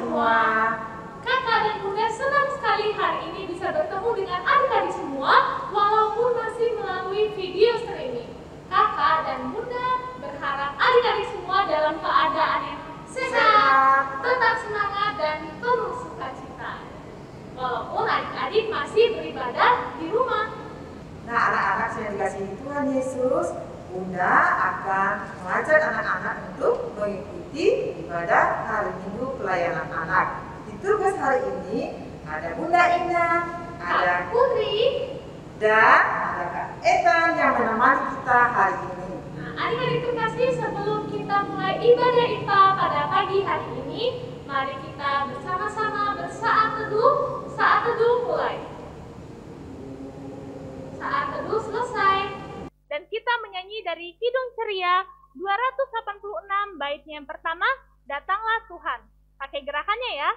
semua. Kakak dan Bunda senang sekali hari ini bisa bertemu dengan adik-adik semua walaupun masih melalui video streaming. Kakak dan Bunda berharap adik-adik semua dalam keadaan yang sehat, tetap semangat dan penuh sukacita. Walaupun adik-adik masih beribadah di rumah. Nah, anak-anak yang dikasihi Tuhan Yesus, Bunda akan mengajak anak-anak untuk mengikuti ibadah hari Minggu pelayanan anak. Di tugas hari ini ada Bunda Indah, ada Kak Putri, dan ada Kak Ethan yang menemani kita hari ini. nah, adik-adik terkasih, sebelum kita mulai ibadah IPA pada pagi hari ini, mari kita bersama-sama bersaat teduh. Saat teduh mulai. Saat teduh selesai. Dan kita menyanyi dari Kidung Ceria 286 baitnya yang pertama, Datanglah Tuhan. Pakai gerakannya ya.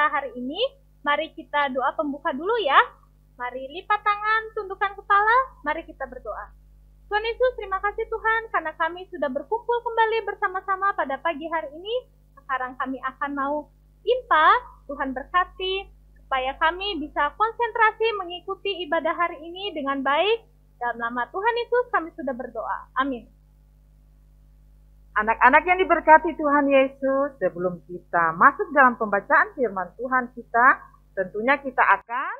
Hari ini, mari kita doa pembuka dulu ya. Mari lipat tangan, tundukkan kepala, mari kita berdoa. Tuhan Yesus, terima kasih Tuhan karena kami sudah berkumpul kembali bersama-sama pada pagi hari ini. Sekarang kami akan mau IMPA, Tuhan berkati supaya kami bisa konsentrasi mengikuti ibadah hari ini dengan baik. Dalam nama Tuhan Yesus kami sudah berdoa. Amin. Anak-anak yang diberkati Tuhan Yesus, sebelum kita masuk dalam pembacaan firman Tuhan kita, tentunya kita akan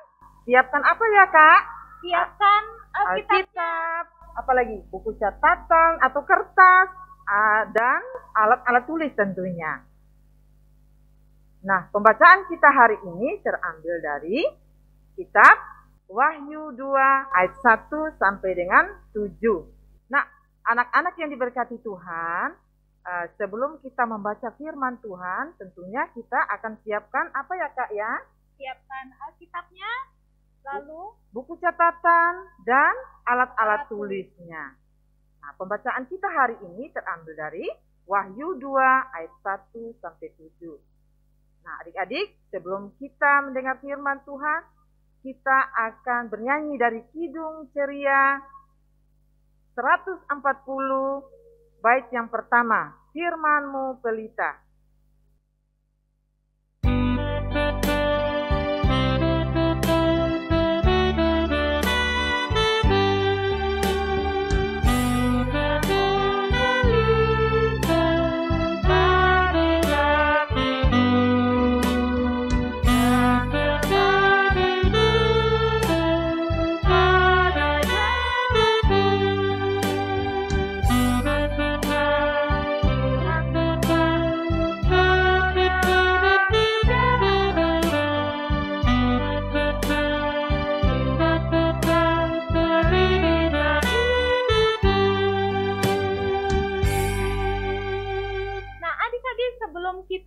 siapkan apa ya Kak? Siapkan Alkitab, apalagi buku catatan atau kertas, dan alat-alat tulis tentunya. Nah, pembacaan kita hari ini terambil dari kitab Wahyu 2 ayat 1 sampai dengan 7. Nah, anak-anak yang diberkati Tuhan, sebelum kita membaca firman Tuhan, tentunya kita akan siapkan apa ya Kak ya? Siapkan Alkitabnya, lalu buku catatan dan alat-alat tulisnya. Nah, pembacaan kita hari ini terambil dari Wahyu 2 ayat 1 sampai 7. Nah, adik-adik, sebelum kita mendengar firman Tuhan, kita akan bernyanyi dari Kidung Ceria 140 bait yang pertama, firman-Mu pelita.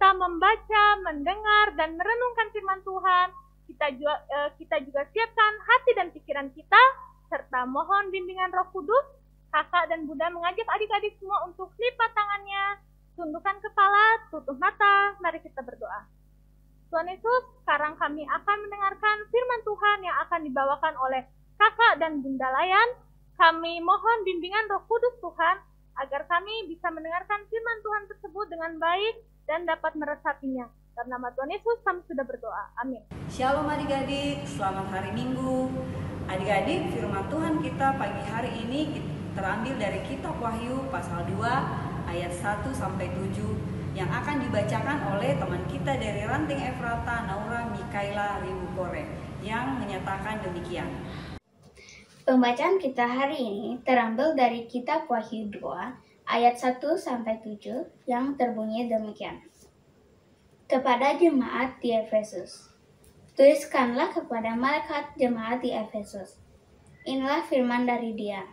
kita membaca, mendengar, dan merenungkan firman Tuhan, kita juga siapkan hati dan pikiran kita, serta mohon bimbingan Roh Kudus. Kakak dan Bunda mengajak adik-adik semua untuk lipat tangannya, tundukkan kepala, tutup mata, mari kita berdoa. Tuhan Yesus, sekarang kami akan mendengarkan firman Tuhan yang akan dibawakan oleh Kakak dan Bunda Layan. Kami mohon bimbingan Roh Kudus Tuhan, agar kami bisa mendengarkan firman Tuhan tersebut dengan baik dan dapat meresapinya. Dalam nama Tuhan Yesus kami sudah berdoa. Amin. Shalom adik-adik, selamat hari Minggu. Adik-adik, firman Tuhan kita pagi hari ini terambil dari kitab Wahyu pasal 2 ayat 1 sampai 7 yang akan dibacakan oleh teman kita dari Ranting Efrata, Naura Mikaela Ribukore, yang menyatakan demikian. Pembacaan kita hari ini terambil dari kitab Wahyu 2 ayat 1 sampai 7 yang terbunyi demikian. Kepada jemaat di Efesus. Tuliskanlah kepada malaikat jemaat di Efesus. Inilah firman dari Dia,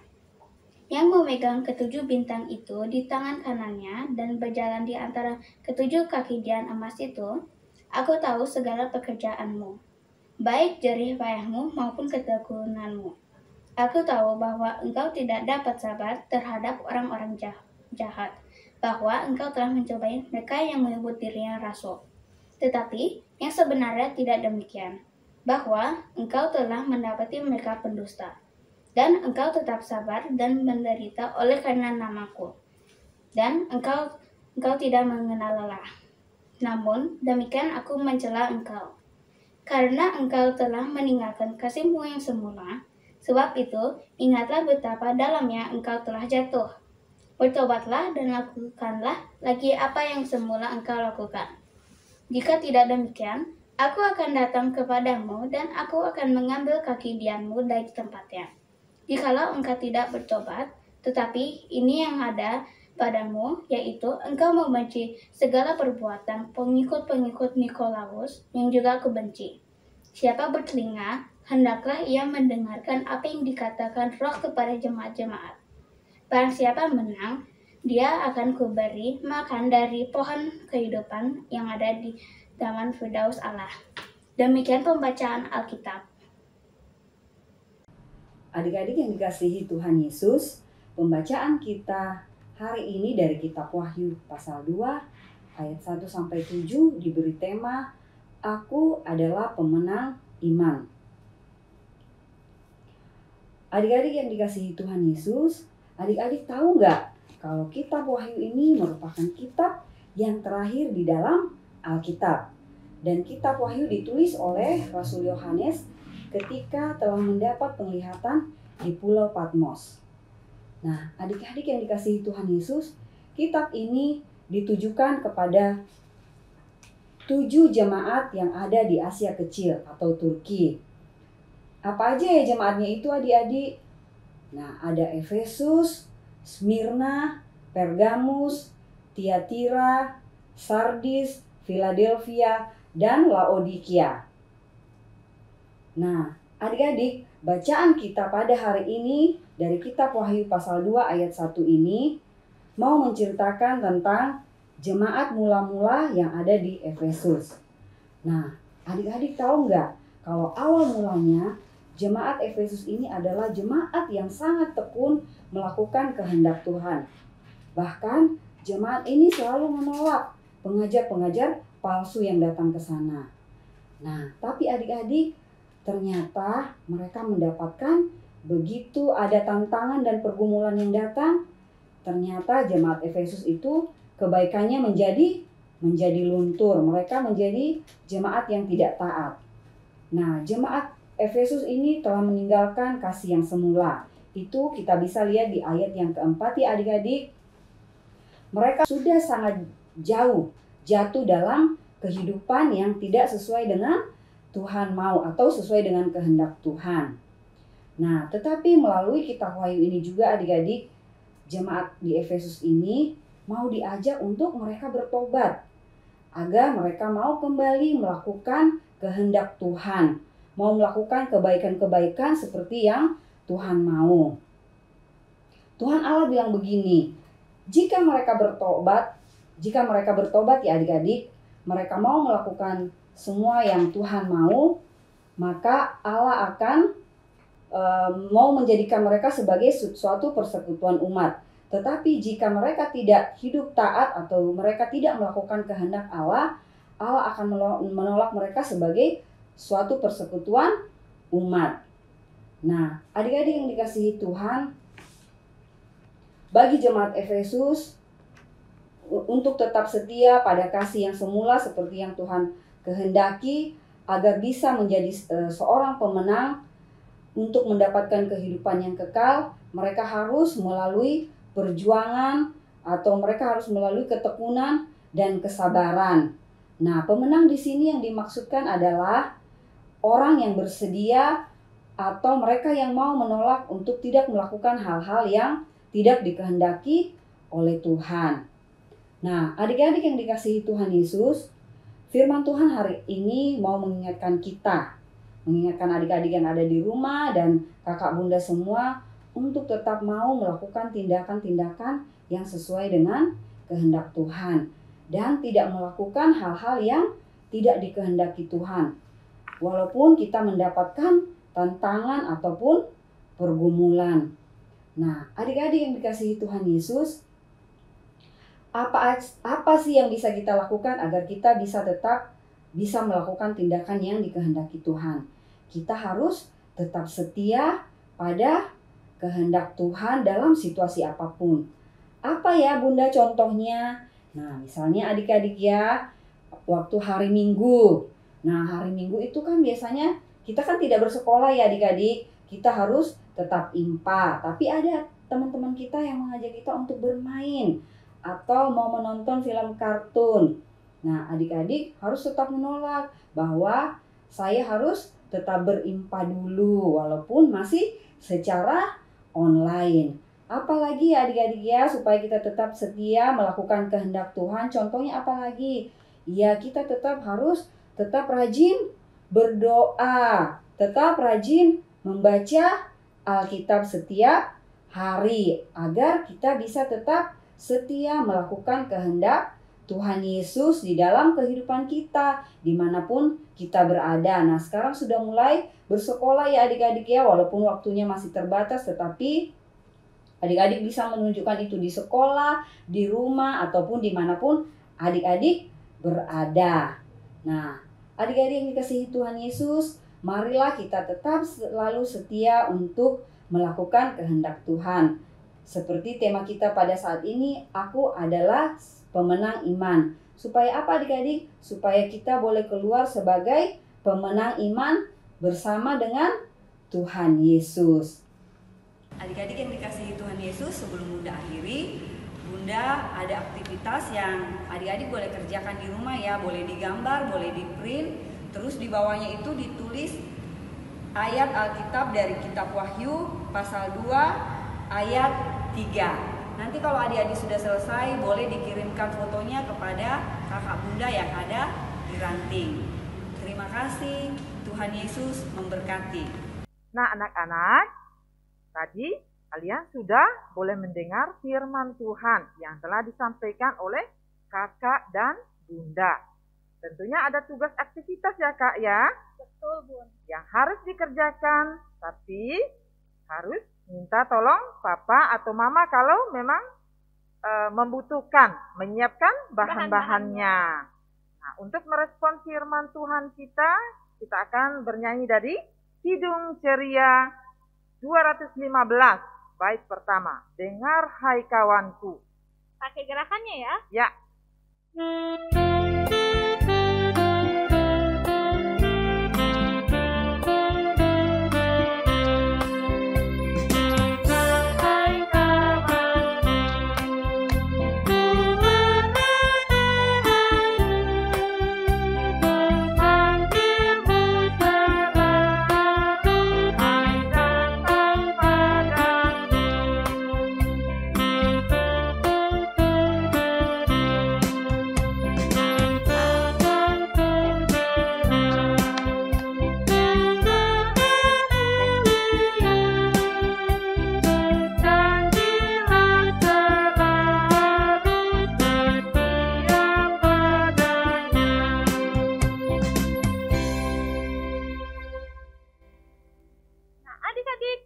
yang memegang ketujuh bintang itu di tangan kanannya dan berjalan di antara ketujuh kaki dian emas itu. Aku tahu segala pekerjaanmu, baik jerih payahmu maupun ketekunanmu. Aku tahu bahwa engkau tidak dapat sabar terhadap orang-orang jahat, bahwa engkau telah mencobai mereka yang menyebut dirinya rasul. Tetapi yang sebenarnya tidak demikian, bahwa engkau telah mendapati mereka pendusta, dan engkau tetap sabar dan menderita oleh karena namaku, dan engkau tidak mengenal lelah. Namun demikian aku mencela engkau, karena engkau telah meninggalkan kasihmu yang semula. Sebab itu, ingatlah betapa dalamnya engkau telah jatuh. Bertobatlah dan lakukanlah lagi apa yang semula engkau lakukan. Jika tidak demikian, aku akan datang kepadamu dan aku akan mengambil kaki dianmu dari tempatnya. Jikalau engkau tidak bertobat, tetapi ini yang ada padamu, yaitu engkau membenci segala perbuatan pengikut-pengikut Nikolaus yang juga aku benci. Siapa bertelinga, hendaklah ia mendengarkan apa yang dikatakan Roh kepada jemaat-jemaat. Barang siapa menang, dia akan kuberi makan dari pohon kehidupan yang ada di taman Firdaus Allah. Demikian pembacaan Alkitab. Adik-adik yang dikasihi Tuhan Yesus, pembacaan kita hari ini dari kitab Wahyu pasal 2 ayat 1 sampai 7 diberi tema Aku adalah pemenang iman. Adik-adik yang dikasihi Tuhan Yesus, adik-adik tahu nggak kalau kitab Wahyu ini merupakan kitab yang terakhir di dalam Alkitab. Dan kitab Wahyu ditulis oleh Rasul Yohanes ketika telah mendapat penglihatan di Pulau Patmos. Nah, adik-adik yang dikasihi Tuhan Yesus, kitab ini ditujukan kepada 7 jemaat yang ada di Asia Kecil atau Turki. Apa aja ya jemaatnya itu adik-adik? Nah, ada Efesus, Smyrna, Pergamus, Tiatira, Sardis, Philadelphia, dan Laodikia. Nah, adik-adik, bacaan kita pada hari ini dari kitab Wahyu pasal 2 ayat 1 ini mau menceritakan tentang jemaat mula-mula yang ada di Efesus. Nah, adik-adik tahu nggak kalau awal mulanya jemaat Efesus ini adalah jemaat yang sangat tekun melakukan kehendak Tuhan. Bahkan jemaat ini selalu menolak pengajar-pengajar palsu yang datang ke sana. Nah, tapi adik-adik, ternyata mereka mendapatkan begitu ada tantangan dan pergumulan yang datang. Ternyata jemaat Efesus itu kebaikannya menjadi luntur. Mereka menjadi jemaat yang tidak taat. Nah, jemaat Efesus ini telah meninggalkan kasih yang semula. Itu kita bisa lihat di ayat yang keempat ya adik-adik. Mereka sudah sangat jauh jatuh dalam kehidupan yang tidak sesuai dengan Tuhan mau atau sesuai dengan kehendak Tuhan. Nah, tetapi melalui kitab Wahyu ini juga adik-adik, jemaat di Efesus ini mau diajak untuk mereka bertobat agar mereka mau kembali melakukan kehendak Tuhan, mau melakukan kebaikan-kebaikan seperti yang Tuhan mau. Tuhan Allah bilang begini, jika mereka bertobat ya adik-adik, mereka mau melakukan semua yang Tuhan mau, maka Allah akan mau menjadikan mereka sebagai suatu persekutuan umat. Tetapi jika mereka tidak hidup taat atau mereka tidak melakukan kehendak Allah, Allah akan menolak mereka sebagai suatu persekutuan umat. Nah, adik-adik yang dikasihi Tuhan, bagi jemaat Efesus untuk tetap setia pada kasih yang semula seperti yang Tuhan kehendaki agar bisa menjadi seorang pemenang, untuk mendapatkan kehidupan yang kekal, mereka harus melalui perjuangan atau mereka harus melalui ketekunan dan kesabaran. Nah, pemenang di sini yang dimaksudkan adalah orang yang bersedia atau mereka yang mau menolak untuk tidak melakukan hal-hal yang tidak dikehendaki oleh Tuhan. Nah, adik-adik yang dikasihi Tuhan Yesus, firman Tuhan hari ini mau mengingatkan kita, mengingatkan adik-adik yang ada di rumah dan kakak bunda semua untuk tetap mau melakukan tindakan-tindakan yang sesuai dengan kehendak Tuhan dan tidak melakukan hal-hal yang tidak dikehendaki Tuhan. Walaupun kita mendapatkan tantangan ataupun pergumulan. Nah, adik-adik yang dikasihi Tuhan Yesus, apa sih yang bisa kita lakukan agar kita tetap bisa melakukan tindakan yang dikehendaki Tuhan? Kita harus tetap setia pada kehendak Tuhan dalam situasi apapun. Apa ya Bunda contohnya? Nah, misalnya adik-adik ya, waktu hari Minggu. Nah, hari Minggu itu kan biasanya kita kan tidak bersekolah ya adik-adik. Kita harus tetap IMPA. Tapi ada teman-teman kita yang mengajak kita untuk bermain atau mau menonton film kartun. Nah, adik-adik harus tetap menolak bahwa saya harus tetap berimpa dulu walaupun masih secara online. Apalagi ya adik-adik ya, supaya kita tetap setia melakukan kehendak Tuhan. Contohnya apalagi? Ya, kita harus tetap rajin berdoa, tetap rajin membaca Alkitab setiap hari agar kita bisa tetap setia melakukan kehendak Tuhan Yesus di dalam kehidupan kita dimanapun kita berada. Nah, sekarang sudah mulai bersekolah ya adik-adik ya, walaupun waktunya masih terbatas, tetapi adik-adik bisa menunjukkan itu di sekolah, di rumah, ataupun dimanapun adik-adik berada. Nah, adik-adik yang dikasihi Tuhan Yesus, marilah kita tetap selalu setia untuk melakukan kehendak Tuhan. Seperti tema kita pada saat ini, aku adalah pemenang iman. Supaya apa adik-adik? Supaya kita boleh keluar sebagai pemenang iman bersama dengan Tuhan Yesus. Adik-adik yang dikasihi Tuhan Yesus, sebelum Bunda akhiri, Bunda ada aktivitas yang adik-adik boleh kerjakan di rumah ya. Boleh digambar, boleh di print. Terus di bawahnya itu ditulis ayat Alkitab dari kitab Wahyu pasal 2 ayat 3. Nanti kalau adik-adik sudah selesai, boleh dikirimkan fotonya kepada kakak bunda yang ada di ranting. Terima kasih, Tuhan Yesus memberkati. Nah anak-anak, tadi kalian sudah boleh mendengar firman Tuhan yang telah disampaikan oleh kakak dan bunda. Tentunya ada tugas aktivitas ya kak ya. Betul Bun. Yang harus dikerjakan, tapi harus minta tolong papa atau mama kalau memang membutuhkan menyiapkan bahan-bahannya. Nah, untuk merespon firman Tuhan kita akan bernyanyi dari Kidung Ceria 215 bait pertama. Dengar hai kawanku. Pakai gerakannya ya? Ya.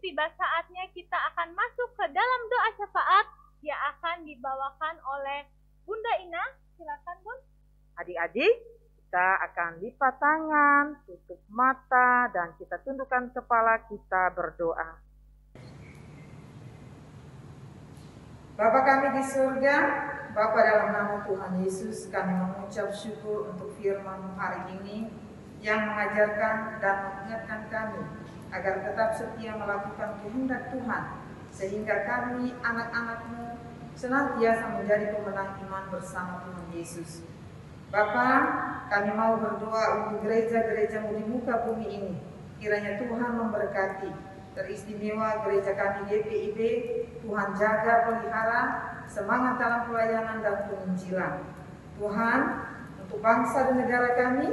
Tiba saatnya kita akan masuk ke dalam doa syafaat yang akan dibawakan oleh Bunda Ina. Silakan Bun. Adik-adik, kita akan lipat tangan, tutup mata, dan kita tundukkan kepala kita berdoa. Bapa kami di surga, Bapa dalam nama Tuhan Yesus, kami mengucap syukur untuk firman-Mu hari ini yang mengajarkan dan mengingatkan kami agar tetap setia melakukan kehendak Tuhan, sehingga kami anak-anak-Mu senantiasa menjadi pemenang iman bersama Tuhan Yesus. Bapa, kami mau berdoa untuk gereja-gereja-Mu di muka bumi ini. Kiranya Tuhan memberkati, teristimewa gereja kami GPIB, Tuhan jaga pelihara, semangat dalam pelayanan dan penginjilan. Tuhan, untuk bangsa dan negara kami,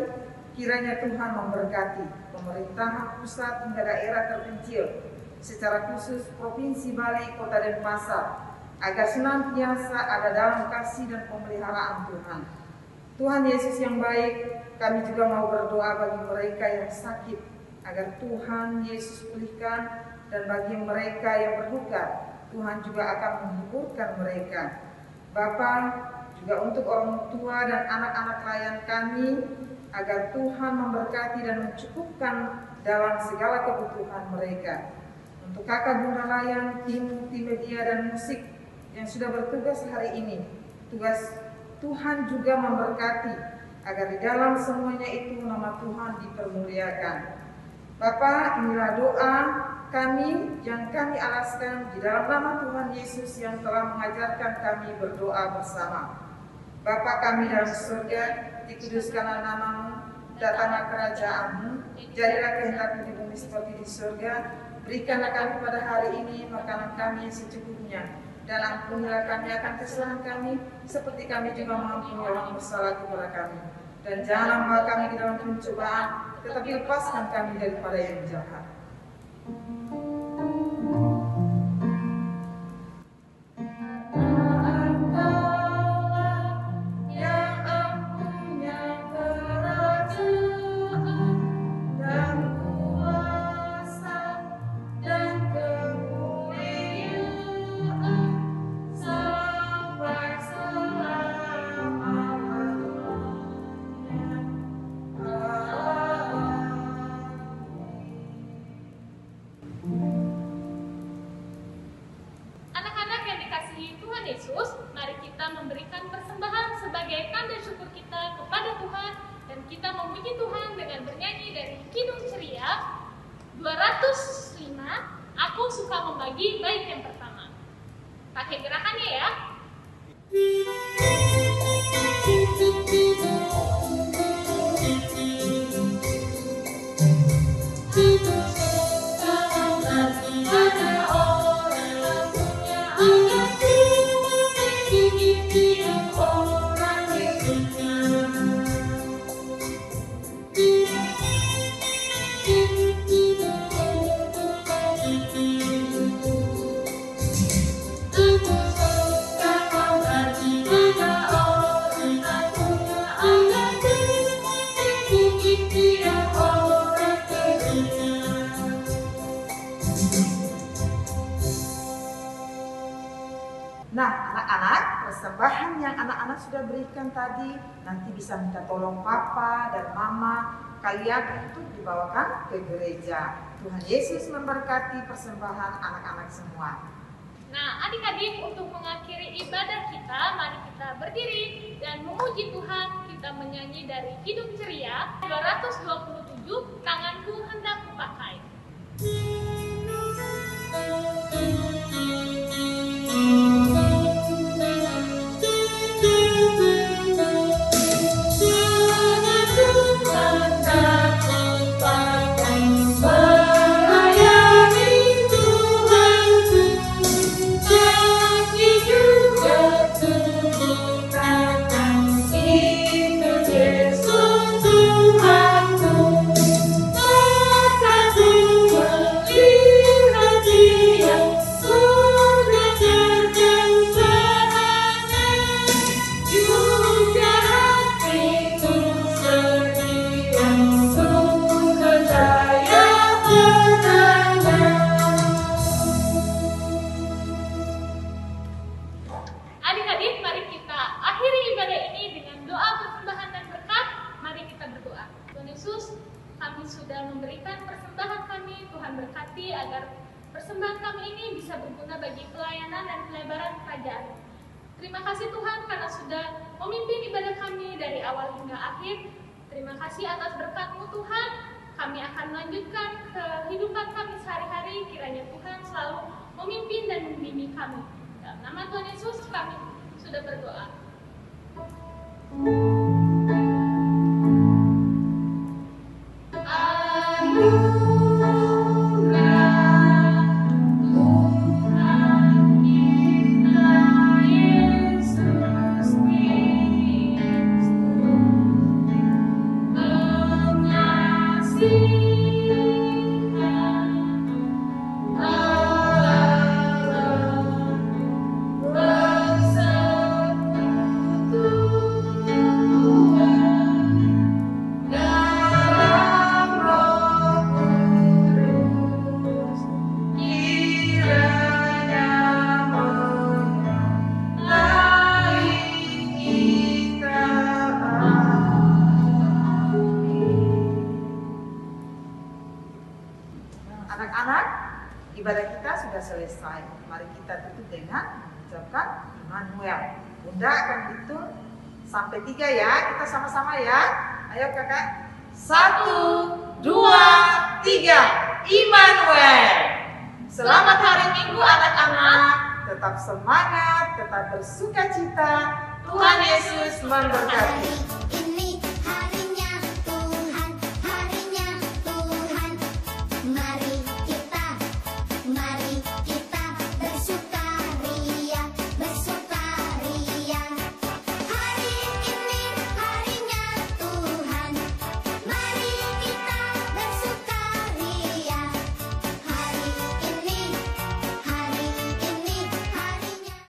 kiranya Tuhan memberkati pemerintahan pusat hingga daerah terpencil, secara khusus Provinsi Bali, Kota Denpasar, agar senantiasa ada dalam kasih dan pemeliharaan Tuhan. Tuhan Yesus yang baik, kami juga mau berdoa bagi mereka yang sakit, agar Tuhan Yesus pulihkan, dan bagi mereka yang berduka, Tuhan juga akan menghiburkan mereka. Bapa, juga untuk orang tua dan anak-anak klien kami, agar Tuhan memberkati dan mencukupkan dalam segala kebutuhan mereka. Untuk kakak bunda layan, tim multimedia dan musik yang sudah bertugas hari ini, tugas Tuhan juga memberkati, agar di dalam semuanya itu nama Tuhan dipermuliakan. Bapa, inilah doa kami yang kami alaskan di dalam nama Tuhan Yesus yang telah mengajarkan kami berdoa bersama. Bapa kami dalam surga, dikuduskanlah nama-Mu, datanglah kerajaan-Mu, jadilah kehendak-Mu di bumi seperti di surga. Berikanlah kami pada hari ini makanan kami yang secukupnya, dan ampunilah kami akan kesalahan kami, seperti kami juga mengampuni orang bersalah kepada kami. Dan janganlah membawa kami ke dalam pencobaan, tetapi lepaskan kami daripada yang jahat. Yesus, mari kita memberikan persembahan sebagai tanda syukur kita kepada Tuhan, dan kita memuji Tuhan dengan bernyanyi dari Kidung Ceria 205, Aku Suka Membagi bait yang pertama. Pakai gerakannya ya. Nah, anak-anak, persembahan yang anak-anak sudah berikan tadi nanti bisa minta tolong papa dan mama kalian untuk dibawakan ke gereja. Tuhan Yesus memberkati persembahan anak-anak semua. Nah, adik-adik, untuk mengakhiri ibadah kita, mari kita berdiri dan memuji Tuhan. Kita menyanyi dari Kidung Ceria 227, Tanganku Hendak Kupakai. Adik-adik, mari kita akhiri ibadah ini dengan doa persembahan dan berkat. Mari kita berdoa. Tuhan Yesus, kami sudah memberikan persembahan kami. Tuhan berkati agar persembahan kami ini bisa berguna bagi pelayanan dan pelebaran kerajaan. Terima kasih Tuhan karena sudah memimpin ibadah kami dari awal hingga akhir. Terima kasih atas berkat-Mu Tuhan. kami akan melanjutkan kehidupan kami sehari-hari. Kiranya Tuhan selalu memimpin dan membimbing kami. Dalam nama Tuhan Yesus kami sudah berdoa. Anak-anak, ibadah kita sudah selesai. Mari kita tutup dengan mengucapkan Immanuel. Bunda akan hitung sampai 3 ya. Kita sama-sama ya. Ayo kakak. 1, 2, 3. Immanuel. Selamat hari Minggu anak-anak. Tetap semangat, tetap bersukacita. Tuhan Yesus memberkati.